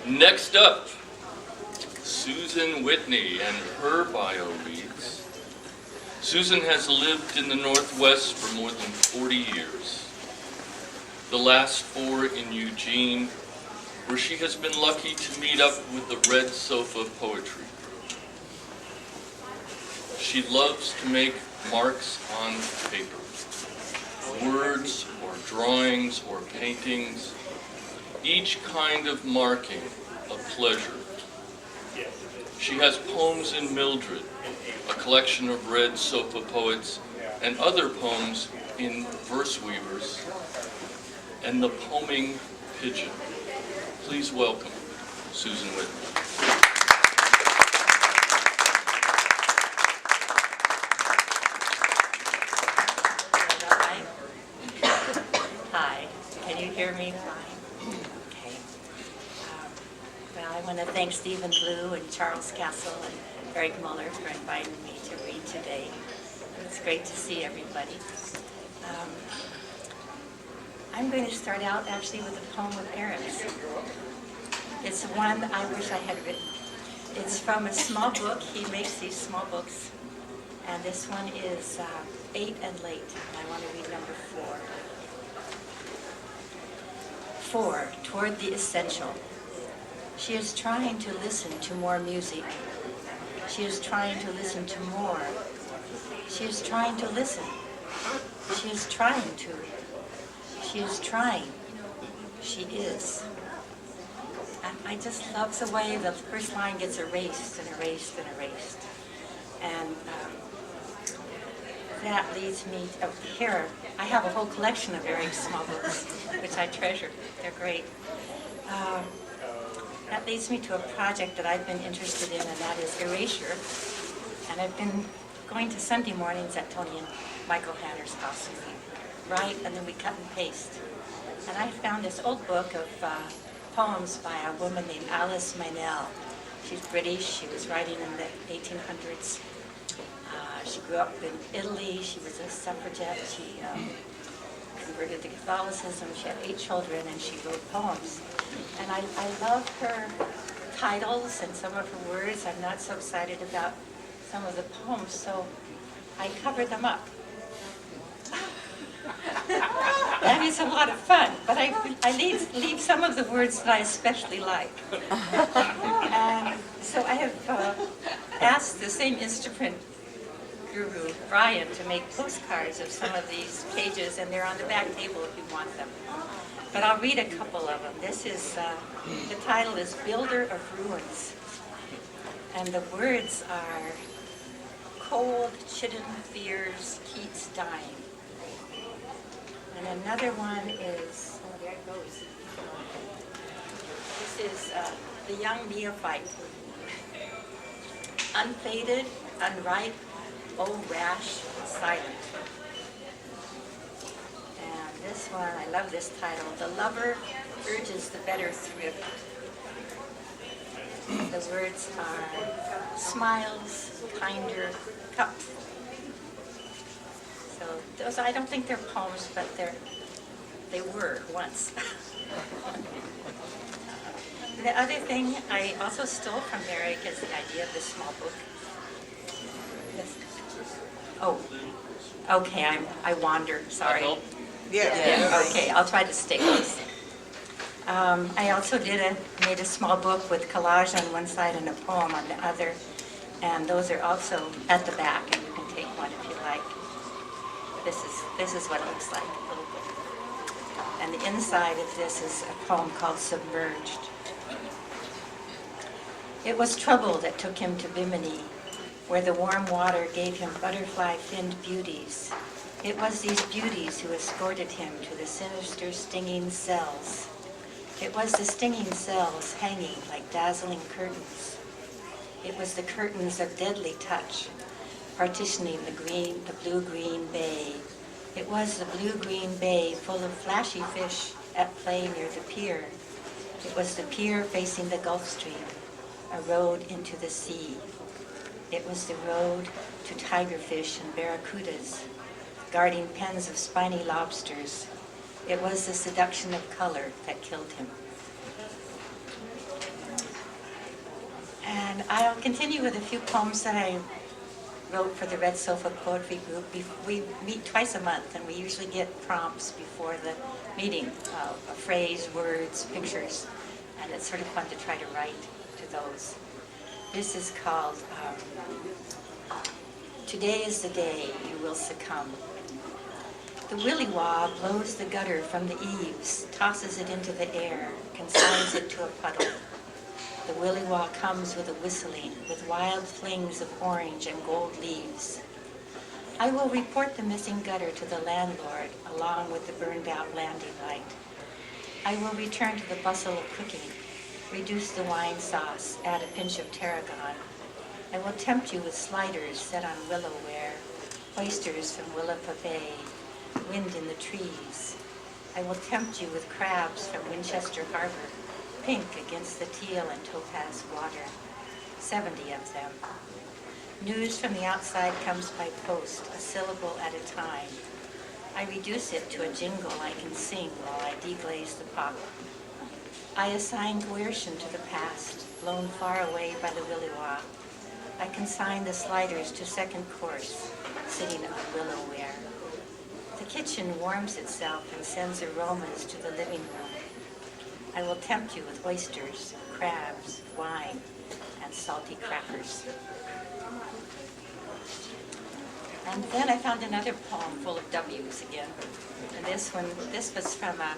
Next up, Susan Whitney, and her bio reads, Susan has lived in the Northwest for more than 40 years. The last 4 in Eugene, where she has been lucky to meet up with the Red Sofa Poetry Group. She loves to make marks on paper, words or drawings or paintings, each kind of marking a pleasure. She has poems in Mildred, a collection of Red Sofa poets, and other poems in Verse Weavers, and the Poeming Pigeon. Please welcome Susan Whitney. Hi, can you hear me fine? Okay. Well, I want to thank Stephen Blue and Charles Castle and Erik Muller for inviting me to read today. It's great to see everybody. I'm going to start out actually with a poem of Erik's. It's one I wish I had written. It's from a small book. He makes these small books. And this one is 8 and Late. And I want to read number 4. 4, Toward the Essential. She is trying to listen to more music. She is trying to listen to more. She is trying to listen. She is trying to. She is trying. She is. And I just love the way the first line gets erased and erased and erased. And that leads me to here. I have a whole collection of Erik's small books, which I treasure. They're great. That leads me to a project that I've been interested in, and that is erasure. And I've been going to Sunday mornings at Tony and Michael Hanner's house, and we write, and then we cut and paste. And I found this old book of poems by a woman named Alice Meynell. She's British. She was writing in the 1800s. She grew up in Italy. She was a suffragette. She converted to Catholicism. She had 8 children, and she wrote poems. And I love her titles and some of her words. I'm not so excited about some of the poems, so I covered them up. That is a lot of fun, but I leave some of the words that I especially like. And so I have asked the same instrument guru, Brian, to make postcards of some of these pages, and they're on the back table if you want them. But I'll read a couple of them. This is, the title is Builder of Ruins. And the words are, cold, chidden fears, Keats dying. And another one is, oh, there it goes. This is The Young Neophyte. Unfaded, unripe, oh rash, silent. And this one, I love this title. The lover urges the better thrift. The words are smiles, kinder, cup. So those, I don't think they're poems, but they were once. The other thing I also stole from Erik is the idea of this small book. This. Oh, okay, I wander, sorry. Yeah. Okay, I'll try to stick this. I also made a small book with collage on one side and a poem on the other, and those are also at the back, and you can take one if you like. This is what it looks like, a little bit. And the inside of this is a poem called Submerged. It was trouble that took him to Bimini, where the warm water gave him butterfly-finned beauties. It was these beauties who escorted him to the sinister stinging cells. It was the stinging cells hanging like dazzling curtains. It was the curtains of deadly touch, partitioning the blue-green bay. It was the blue-green bay full of flashy fish at play near the pier. It was the pier facing the Gulf Stream, a road into the sea. It was the road to tigerfish and barracudas, guarding pens of spiny lobsters. It was the seduction of color that killed him. I'll continue with a few poems that I wrote for the Red Sofa Poetry Group. We meet twice a month, and we usually get prompts before the meeting, a phrase, words, pictures, and it's sort of fun to try to write to those. This is called Today is the Day You Will Succumb. The willy-wah blows the gutter from the eaves, tosses it into the air, consigns it to a puddle. The willy-wah comes with a whistling, with wild flings of orange and gold leaves. I will report the missing gutter to the landlord, along with the burned-out landing light. I will return to the bustle of cooking, reduce the wine sauce, add a pinch of tarragon. I will tempt you with sliders set on willowware, oysters from Willapa Bay, wind in the trees. I will tempt you with crabs from Winchester Harbor, pink against the teal and topaz water, 70 of them. News from the outside comes by post, a syllable at a time. I reduce it to a jingle I can sing while I deglaze the pop. I assign coercion to the past, blown far away by the willy-wah. I consign the sliders to second course, sitting on willowware. The kitchen warms itself and sends aromas to the living room. I will tempt you with oysters, crabs, wine, and salty crackers. And then I found another poem full of W's again. And this was from a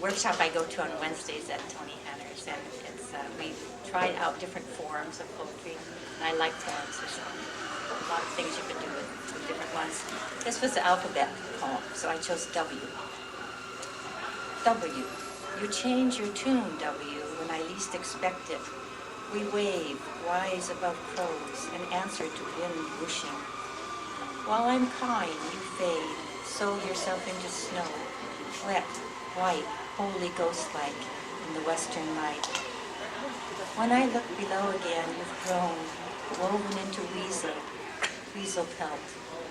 workshop I go to on Wednesdays at Tony Hanner's. And it's, we tried out different forms of poetry. And I like poems. There's a lot of things you can do with different ones. This was the alphabet poem, so I chose W. W. You change your tune, W, when I least expect it. We wave, wise above crows, and answer to wind whooshing. While I'm cawing, you fade, sow yourself into snow, wet, white, wholly ghost-like in the western night. When I look below again, you've grown, woven into weasel pelt,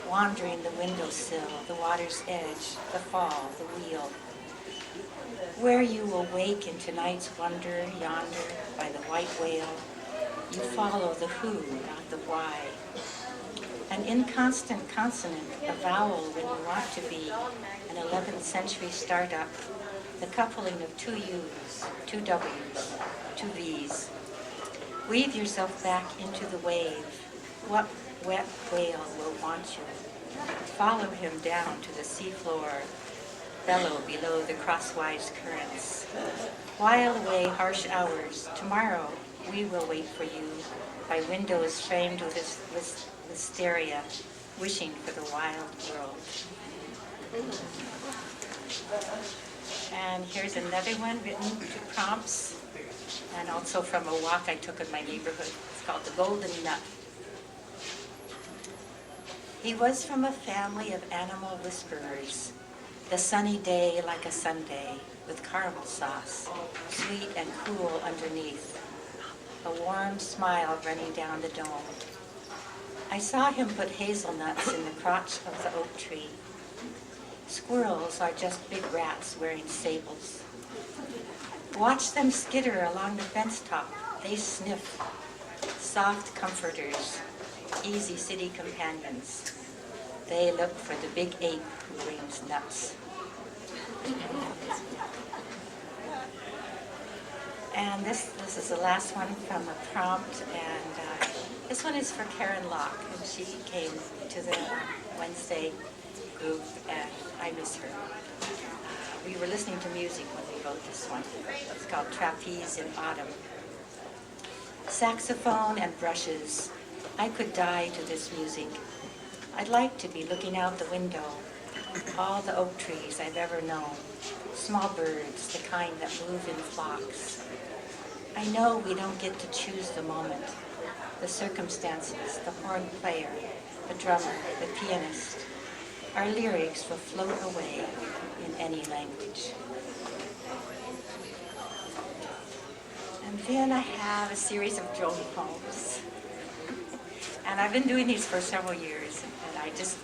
wandering the windowsill, the water's edge, the fall, the wheel. Where you awake in tonight's wonder yonder by the white whale, you follow the who, not the why. An inconstant consonant, a vowel when you want to be an 11th century startup, the coupling of two U's, two W's, two V's. Weave yourself back into the wave. What wet whale will want you? Follow him down to the seafloor, bellow below the crosswise currents. While away harsh hours, tomorrow we will wait for you by windows framed with wisteria, wishing for the wild world. And here's another one written to prompts, and also from a walk I took in my neighborhood. It's called The Golden Nut. He was from a family of animal whisperers. The sunny day like a Sunday, with caramel sauce, sweet and cool underneath. A warm smile running down the dome. I saw him put hazelnuts in the crotch of the oak tree. Squirrels are just big rats wearing sables. Watch them skitter along the fence top. They sniff. Soft comforters, easy city companions. They look for the big ape who brings nuts. And this is the last one from a prompt, and this one is for Karen Locke, and she came to the Wednesday group, and I miss her. We were listening to music when we wrote this one. It's called Trapeze in Autumn. Saxophone and brushes. I could die to this music. I'd like to be looking out the window. All the oak trees I've ever known. Small birds, the kind that move in flocks. I know we don't get to choose the moment, the circumstances, the horn player, the drummer, the pianist. Our lyrics will float away in any language. And then I have a series of drone poems. And I've been doing these for several years, and I just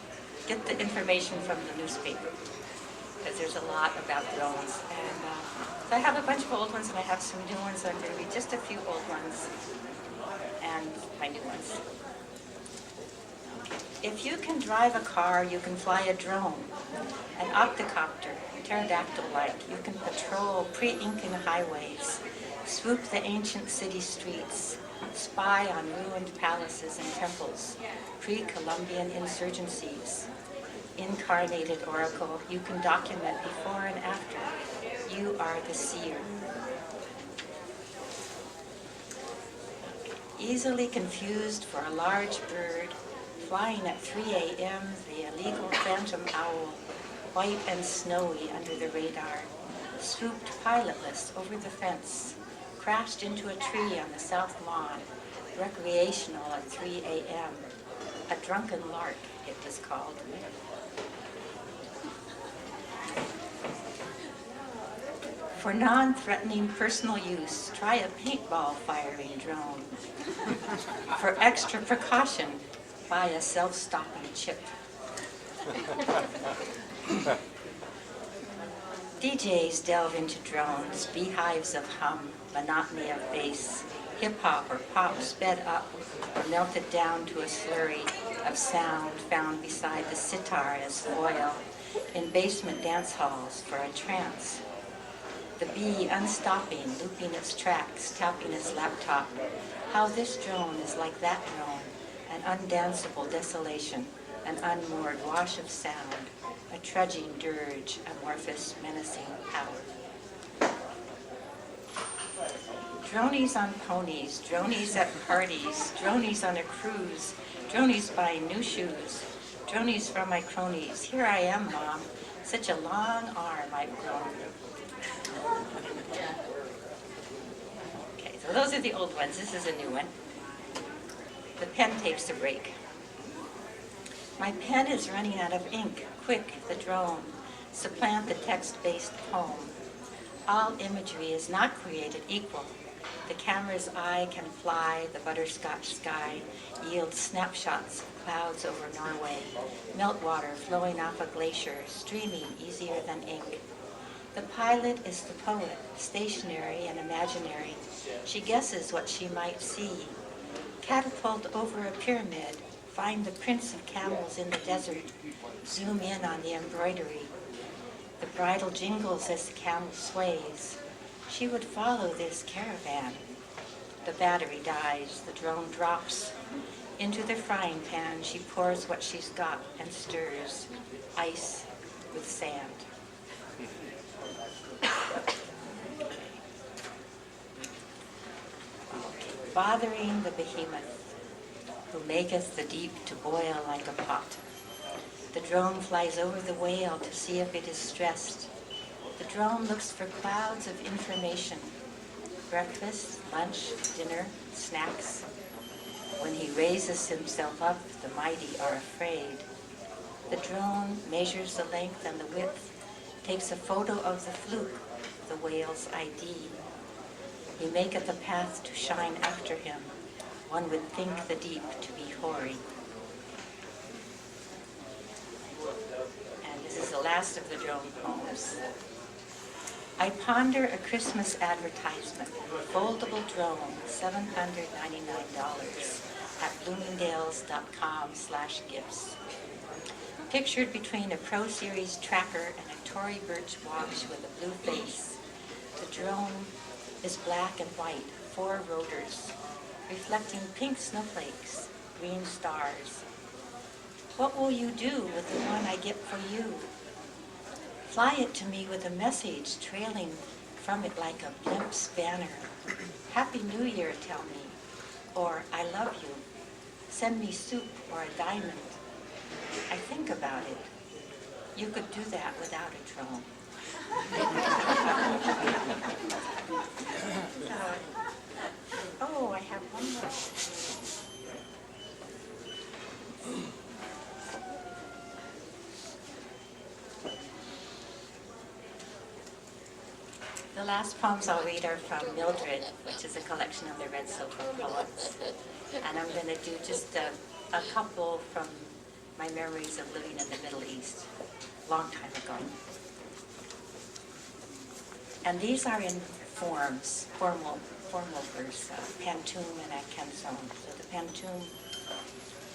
get the information from the newspaper, because there's a lot about drones. And So I have a bunch of old ones and I have some new ones. So I'm going to read just a few old ones and my new ones. If you can drive a car, you can fly a drone, an octocopter, pterodactyl-like. You can patrol pre-Incan highways, swoop the ancient city streets, spy on ruined palaces and temples, pre-Columbian insurgencies. Incarnated oracle, you can document before and after. You are the seer. Easily confused for a large bird, flying at 3 a.m., the illegal phantom owl, white and snowy under the radar, swooped pilotless over the fence, crashed into a tree on the south lawn, recreational at 3 a.m., a drunken lark, it was called. For non-threatening personal use, try a paintball firing drone. For extra precaution, buy a self-stopping chip. DJs delve into drones, beehives of hum, monotony of bass, hip-hop or pop sped up or melted down to a slurry of sound found beside the sitar as foil in basement dance halls for a trance. The bee unstopping, looping its tracks, tapping its laptop. How this drone is like that drone, an undanceable desolation, an unmoored wash of sound, a trudging dirge, amorphous, menacing power. Dronies on ponies, dronies at parties, dronies on a cruise, dronies buying new shoes, dronies from my cronies. Here I am, Mom. Such a long arm I've grown. Okay, so those are the old ones. This is a new one. The pen takes a break. My pen is running out of ink. Quick, the drone. Supplant the text-based poem. All imagery is not created equal. The camera's eye can fly, the butterscotch sky yields snapshots of clouds over Norway, meltwater flowing off a glacier, streaming easier than ink. The pilot is the poet, stationary and imaginary. She guesses what she might see. Catapult over a pyramid, find the prints of camels in the desert, zoom in on the embroidery. The bridle jingles as the camel sways. She would follow this caravan. The battery dies, the drone drops. Into the frying pan she pours what she's got and stirs, ice with sand. Bothering the behemoth, who maketh the deep to boil like a pot. The drone flies over the whale to see if it is stressed. The drone looks for clouds of information. Breakfast, lunch, dinner, snacks. When he raises himself up, the mighty are afraid. The drone measures the length and the width, takes a photo of the fluke, the whale's ID. He maketh a path to shine after him. One would think the deep to be hoary. And this is the last of the drone poems. I ponder a Christmas advertisement, foldable drone, $799 at bloomingdales.com/gifts. Pictured between a Pro Series tracker and a Tory Burch Walsh with a blue face. The drone is black and white, 4 rotors, reflecting pink snowflakes, green stars. What will you do with the one I get for you? Fly it to me with a message trailing from it like a blimp's banner. Happy New Year, tell me. Or, I love you. Send me soup or a diamond. I think about it. You could do that without a drone. Oh, I have one more. The last poems I'll read are from Mildred, which is a collection of the Red Silver poets. And I'm going to do just a couple from my memories of living in the Middle East, a long time ago. And these are in forms, formal verse, pantoum and a canzone. So the pantoum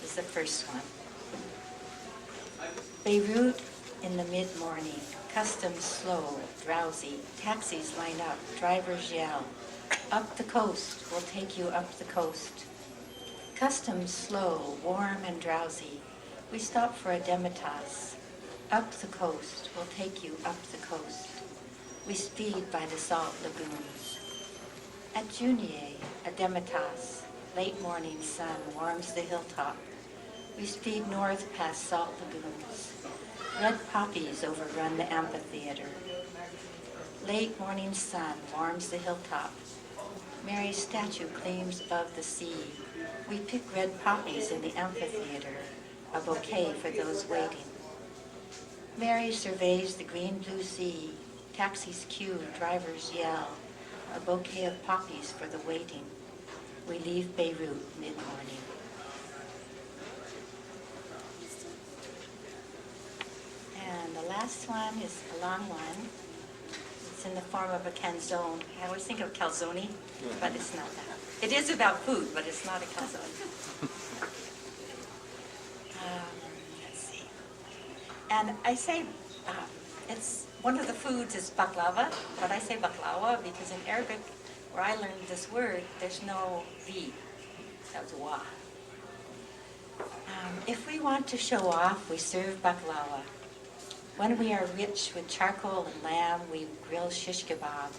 is the first one. Beirut in the mid-morning, customs slow, drowsy, taxis line up, drivers yell. Up the coast, we'll take you up the coast. Customs slow, warm and drowsy, we stop for a demitasse. Up the coast, we'll take you up the coast. We speed by the salt lagoons. At Junier, a demitasse, late morning sun warms the hilltop. We speed north past salt lagoons. Red poppies overrun the amphitheater. Late morning sun warms the hilltop. Mary's statue gleams above the sea. We pick red poppies in the amphitheater, a bouquet for those waiting. Mary surveys the green-blue sea. Taxis queue, drivers yell. A bouquet of poppies for the waiting. We leave Beirut mid-morning. And the last one is a long one. It's in the form of a canzone. I always think of calzone, but it's not that. It is about food, but it's not a calzone. Let's see. And I say it's one of the foods is baklava, but I say baklawa because in Arabic, where I learned this word, there's no V. That's wa. If we want to show off, we serve baklawa. When we are rich with charcoal and lamb, we grill shish kebab.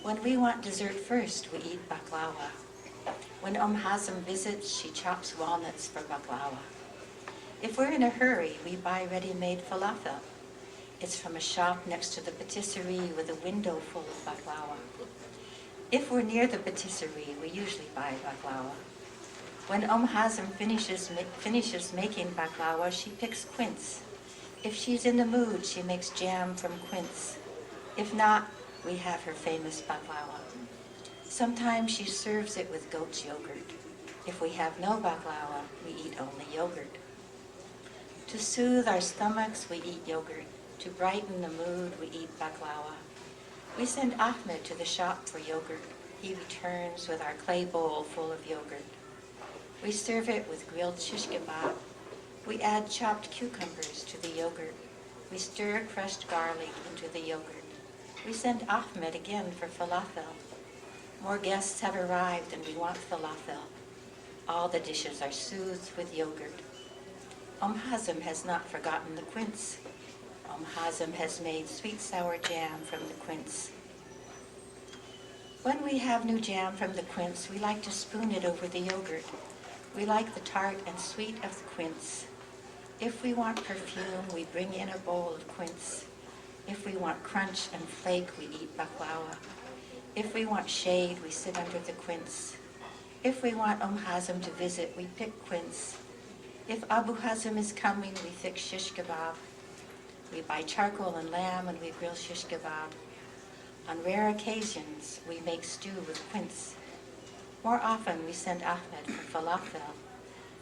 When we want dessert first, we eat baklawa. When Hazem visits, she chops walnuts for baklawa. If we're in a hurry, we buy ready-made falafel. It's from a shop next to the patisserie with a window full of baklawa. If we're near the patisserie, we usually buy baklawa. When Hazem finishes making baklawa, she picks quince. If she's in the mood, she makes jam from quince. If not, we have her famous baklawa. Sometimes she serves it with goat's yogurt. If we have no baklawa, we eat only yogurt. To soothe our stomachs, we eat yogurt. To brighten the mood, we eat baklawa. We send Ahmed to the shop for yogurt. He returns with our clay bowl full of yogurt. We serve it with grilled shish kebab. We add chopped cucumbers to the yogurt. We stir crushed garlic into the yogurt. We send Ahmed again for falafel. More guests have arrived and we want falafel. All the dishes are soothed with yogurt. Hazem has not forgotten the quince. Hazem has made sweet sour jam from the quince. When we have new jam from the quince, we like to spoon it over the yogurt. We like the tart and sweet of the quince. If we want perfume, we bring in a bowl of quince. If we want crunch and flake, we eat baklawa. If we want shade, we sit under the quince. If we want Hazem to visit, we pick quince. If Abu Hazem is coming, we fix shish kebab. We buy charcoal and lamb and we grill shish kebab. On rare occasions, we make stew with quince. More often, we send Ahmed for falafel.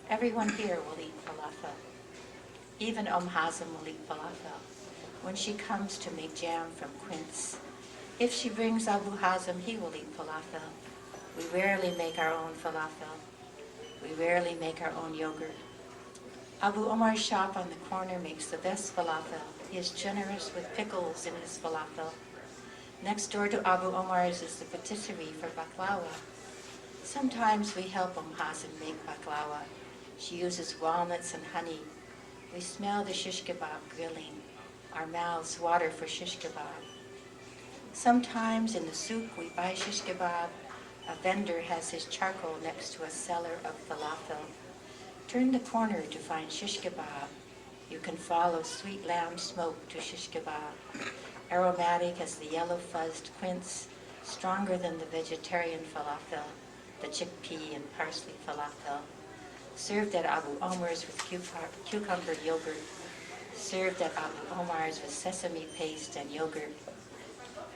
Everyone here will eat falafel. Even Hazem will eat falafel when she comes to make jam from quince. If she brings Abu Hazem, he will eat falafel. We rarely make our own falafel. We rarely make our own yogurt. Abu Omar's shop on the corner makes the best falafel. He is generous with pickles in his falafel. Next door to Abu Omar's is the patisserie for baklawa. Sometimes we help Hazem make baklawa. She uses walnuts and honey. We smell the shish kebab grilling. Our mouths water for shish kebab. Sometimes in the souk we buy shish kebab. A vendor has his charcoal next to a cellar of falafel. Turn the corner to find shish kebab. You can follow sweet lamb smoke to shish kebab. Aromatic as the yellow fuzzed quince, stronger than the vegetarian falafel, the chickpea and parsley falafel. Served at Abu Omar's with cucumber yogurt. Served at Abu Omar's with sesame paste and yogurt.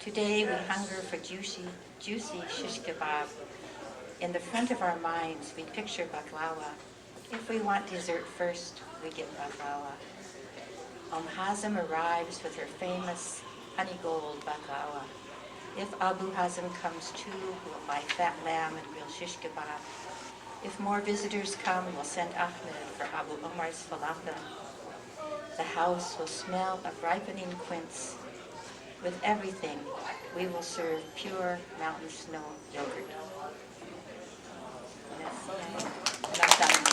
Today we hunger for juicy shish kebab. In the front of our minds we picture baklawa. If we want dessert first, we get baklawa. Hazem arrives with her famous honey gold baklawa. If Abu Hazm comes too, we'll buy fat lamb and real shish kebab. If more visitors come, we'll send Ahmed for Abu Omar's falafel. The house will smell of ripening quince. With everything, we will serve pure mountain snow yogurt. And I'm done.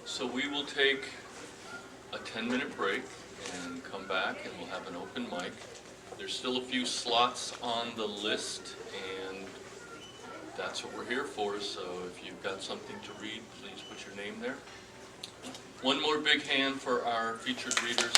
So we will take a 10-minute break and come back and we'll have an open mic. There's still a few slots on the list and that's what we're here for. So if you've got something to read, please put your name there. One more big hand for our featured readers.